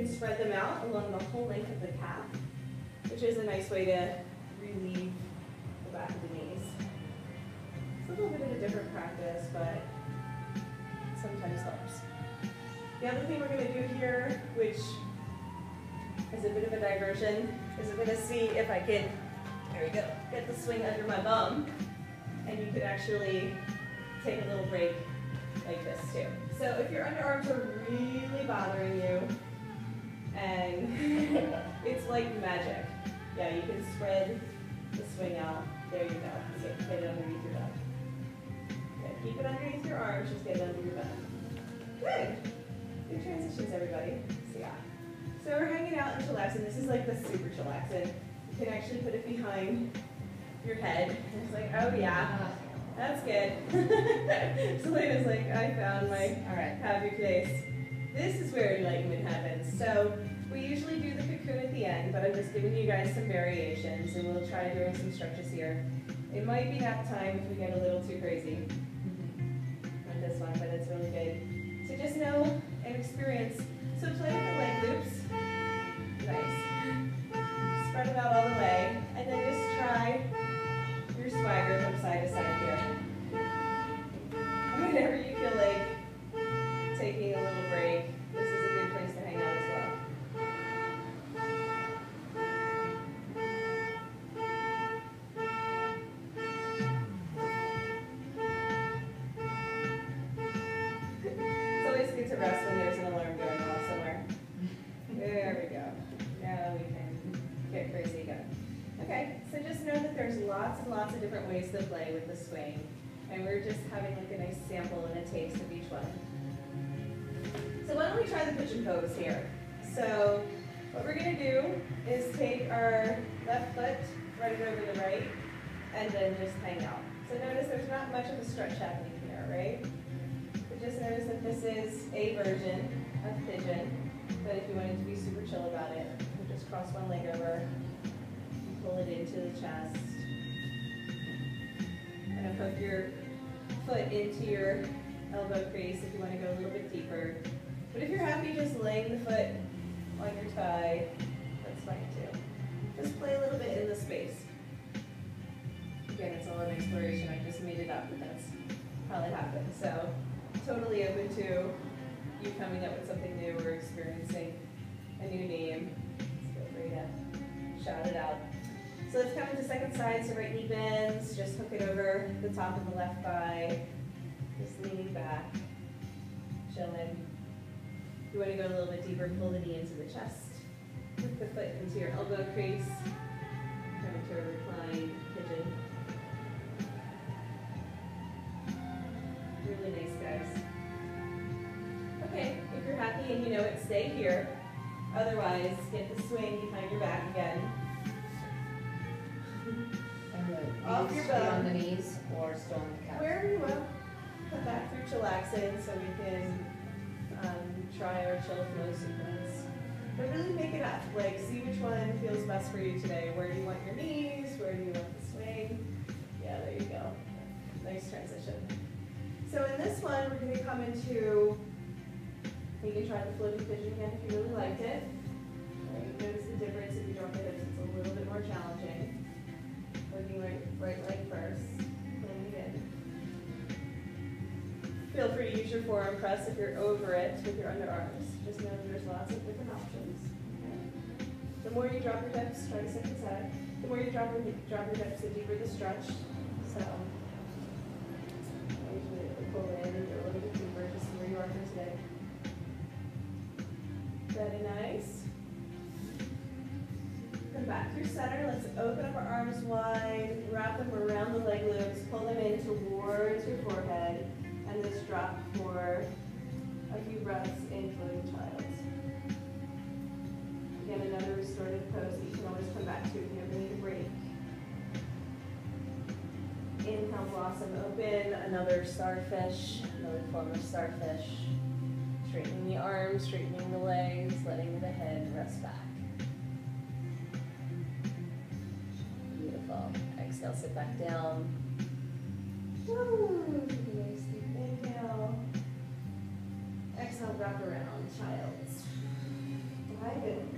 can spread them out along the whole length of the calf, which is a nice way to relieve the back of the knees. It's a little bit of a different practice, but sometimes helps. The other thing we're going to do here, which is a bit of a diversion, is I'm going to see if I can, there we go, get the swing under my bum, and you could actually take a little break like this too. So if your underarms are really bothering you, and it's like magic, yeah, you can spread the swing out. There you go. Get it underneath your butt. Good. Keep it underneath your arms, just get it under your butt. Good. Good transitions, everybody. So yeah. So we're hanging out and chillaxing. This is like the super chillaxing. You can actually put it behind your head. And it's like, oh yeah, that's good. Selena's like, I found my happy place. This is where enlightenment happens. So we usually do the cocoon at the end, but I'm just giving you guys some variations, and we'll try doing some stretches here. It might be nap time if we get a little too crazy on this one, but it's really good. So just know and experience. So play with the leg loops. Nice. Spread them out all the way, and then just try your swagger from side to side here. Whenever you feel like taking a little break, this is a good place to hang out as well. It's always good to rest when there's an alarm going off somewhere. There we go. Now we can get crazy again. Okay, so just know that there's lots and lots of different ways to play with the swing, and we're just having like a nice sample and a taste of each one. So why don't we try the pigeon pose here? So what we're going to do is take our left foot, right over the right, and then just hang out. So notice there's not much of a stretch happening here, right? But just notice that this is a version of pigeon, but if you wanted to be super chill about it, you just cross one leg over, pull it into the chest, and hook your foot into your elbow crease if you want to go a little bit deeper. But if you're happy just laying the foot on your thigh, that's fine too. Just play a little bit in the space. Again, it's all an exploration. I just made it up, but that's how it happened. So totally open to you coming up with something new or experiencing a new name. Just feel free to shout it out. So let's come into second side, so right knee bends, just hook it over the top of the left thigh, just leaning back, chilling. If you want to go a little bit deeper, pull the knee into the chest, hook the foot into your elbow crease, come into a reclined pigeon. Really nice, guys. Okay, if you're happy and you know it, stay here. Otherwise, get the swing behind your back again. Off your bum. On the knees or still on the calf? Wherever you will. Come back through chillaxing so we can try our chill flow sequence. But really make it up. Like, see which one feels best for you today. Where do you want your knees? Where do you want the swing? Yeah, there you go. Nice transition. So in this one, we're going to come into, you can try the floating pigeon again if you really liked it. Right, notice the difference if you drop the hips. It's a little bit more challenging. Working right leg first, pulling it in. Feel free to use your forearm press if you're over it with your underarms. Just know that there's lots of different options. Okay. The more you drop your hips, try to sit inside. The more you drop your hips, the deeper the stretch. So usually pull in and go a little bit deeper, just where you are for today. Very nice. Come back through center. Let's open up our arms wide, wrap them around the leg loops, pull them in towards your forehead, and just drop for a few breaths in floating child. Again, another restorative pose that you can always come back to if you ever need a break. Inhale, blossom open, another starfish, another form of starfish. Straightening the arms, straightening the legs, letting the head rest back. Beautiful. Exhale, sit back down. Woo! Take a nice deep inhale. Exhale, wrap around, child's. Good.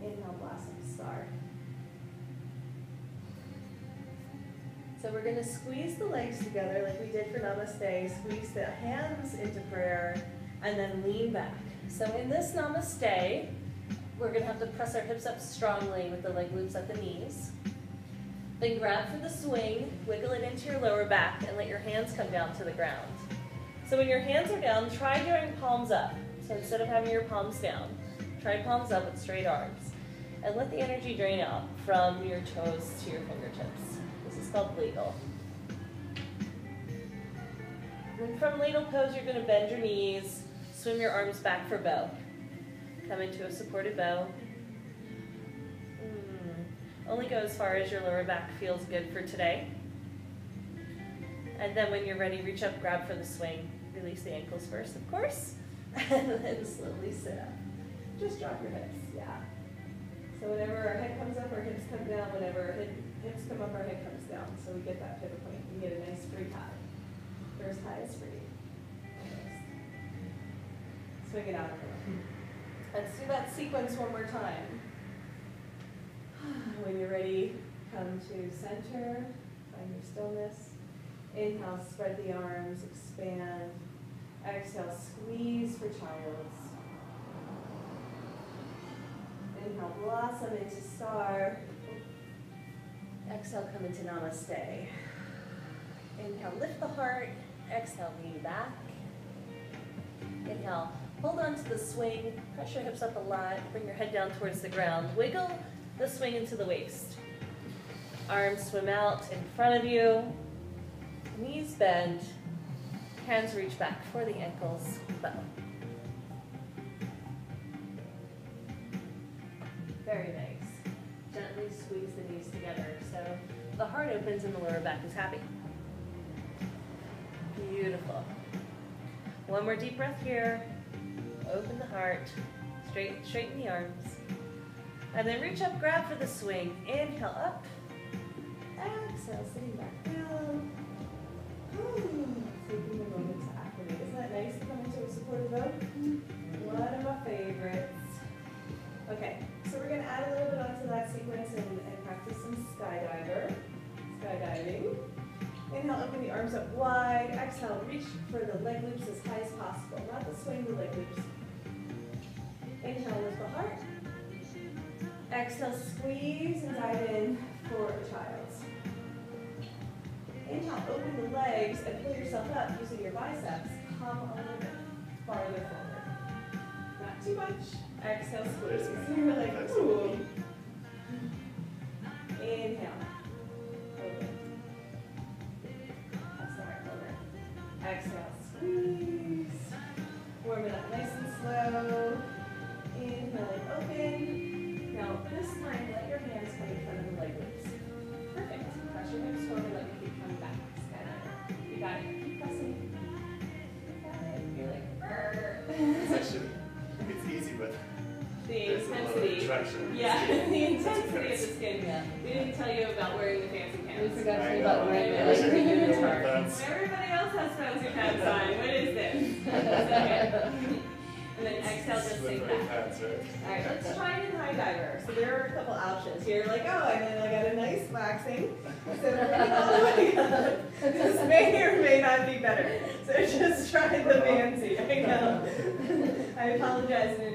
Inhale, blossom star. So we're going to squeeze the legs together like we did for Namaste. Squeeze the hands into prayer and then lean back. So in this Namaste, we're going to have to press our hips up strongly with the leg loops at the knees. Then grab for the swing, wiggle it into your lower back, and let your hands come down to the ground. So when your hands are down, try doing palms up. So instead of having your palms down, try palms up with straight arms. And let the energy drain out from your toes to your fingertips. This is called ladle. And from ladle pose, you're going to bend your knees, swim your arms back for bow. Come into a supported bow. Only go as far as your lower back feels good for today. And then when you're ready, reach up, grab for the swing. Release the ankles first, of course. And then slowly sit up. Just drop your hips, yeah. So whenever our head comes up, our hips come down. Whenever our hips come up, our head comes down. So we get that pivot point. We get a nice free high. First high is free. Swing it out a little. Let's do that sequence one more time. When you're ready, come to center, find your stillness. Inhale, spread the arms, expand. Exhale, squeeze for child's. Inhale, blossom into star. Exhale, come into namaste. Inhale, lift the heart. Exhale, lean back. Inhale, hold on to the swing. Press your hips up a lot. Bring your head down towards the ground. Wiggle the swing into the waist. Arms swim out in front of you. Knees bend. Hands reach back for the ankles. Bow. Very nice. Gently squeeze the knees together so the heart opens and the lower back is happy. Beautiful. One more deep breath here. Open the heart. Straighten the arms. And then reach up, grab for the swing. Inhale up. Exhale, sitting back down. Taking a moment to activate. Isn't that nice to come into a supported bow? One of my favorites. Okay, so we're going to add a little bit onto that sequence and practice some skydiving. Inhale, open the arms up wide. Exhale, reach for the leg loops as high as possible. Not the swing, the leg loops. Inhale, lift the heart. Exhale, squeeze and dive in for a child's. Inhale, open the legs and pull yourself up using your biceps. Come a little bit farther forward. Not too much. Exhale, squeeze. So you're like, ooh. Inhale. Open. That's the heart over. Exhale, squeeze. Warm it up nice and slow. Inhale and open. Now, this time, let your hands come in front of the leg loops. Perfect. Press your hips forward, let your feet come back. Skydiver. You got it. Keep pressing. You got it. You're like, brrr. It's actually, it's easy, but the intensity. Yeah, the intensity of the skin. Yeah. We didn't tell you about wearing the fancy pants. We forgot to tell you about wearing the unitard. Everybody else has fancy pants on. What is this? Okay. And then exhale, just sink back. Pants, right? All right, let's try it in high diver. So there are a couple options. You're like, oh, and then I got a nice waxing. So we're all the way up. This may or may not be better. So just try the fancy. I know. I apologize in